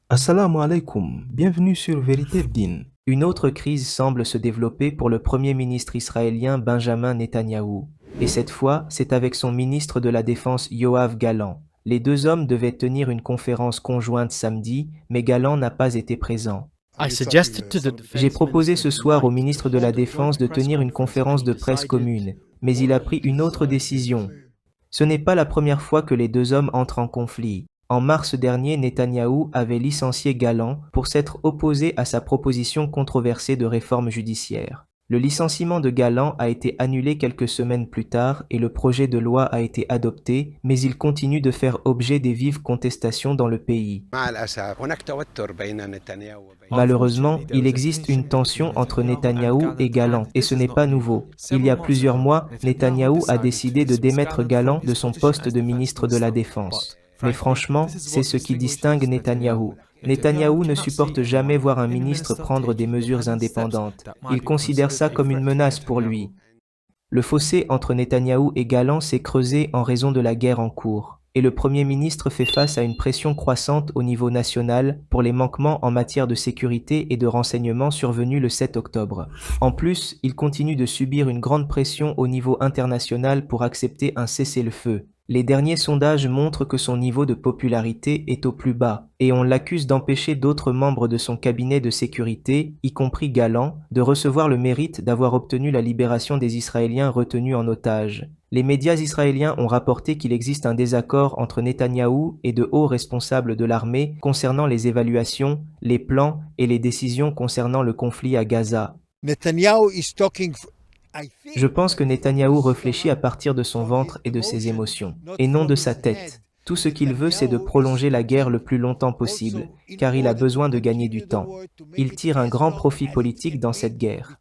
Assalamu alaikum, bienvenue sur Vérité Din. Une autre crise semble se développer pour le premier ministre israélien Benjamin Netanyahou. Et cette fois, c'est avec son ministre de la Défense Yoav Gallant. Les deux hommes devaient tenir une conférence conjointe samedi, mais Gallant n'a pas été présent. J'ai proposé ce soir au ministre de la Défense de tenir une conférence de presse commune, mais il a pris une autre décision. Ce n'est pas la première fois que les deux hommes entrent en conflit. En mars dernier, Netanyahou avait licencié Gallant pour s'être opposé à sa proposition controversée de réforme judiciaire. Le licenciement de Gallant a été annulé quelques semaines plus tard et le projet de loi a été adopté, mais il continue de faire objet des vives contestations dans le pays. Malheureusement, il existe une tension entre Netanyahou et Gallant, et ce n'est pas nouveau. Il y a plusieurs mois, Netanyahou a décidé de démettre Gallant de son poste de ministre de la Défense. Mais franchement, c'est ce qui distingue Netanyahou. Netanyahou ne supporte jamais voir un ministre prendre des mesures indépendantes. Il considère ça comme une menace pour lui. Le fossé entre Netanyahou et Gallant s'est creusé en raison de la guerre en cours, et le Premier ministre fait face à une pression croissante au niveau national pour les manquements en matière de sécurité et de renseignement survenus le 7 octobre. En plus, il continue de subir une grande pression au niveau international pour accepter un cessez-le-feu. Les derniers sondages montrent que son niveau de popularité est au plus bas, et on l'accuse d'empêcher d'autres membres de son cabinet de sécurité, y compris Gallant, de recevoir le mérite d'avoir obtenu la libération des Israéliens retenus en otage. Les médias israéliens ont rapporté qu'il existe un désaccord entre Netanyahou et de hauts responsables de l'armée concernant les évaluations, les plans et les décisions concernant le conflit à Gaza. Je pense que Netanyahou réfléchit à partir de son ventre et de ses émotions, et non de sa tête. Tout ce qu'il veut, c'est de prolonger la guerre le plus longtemps possible, car il a besoin de gagner du temps. Il tire un grand profit politique dans cette guerre.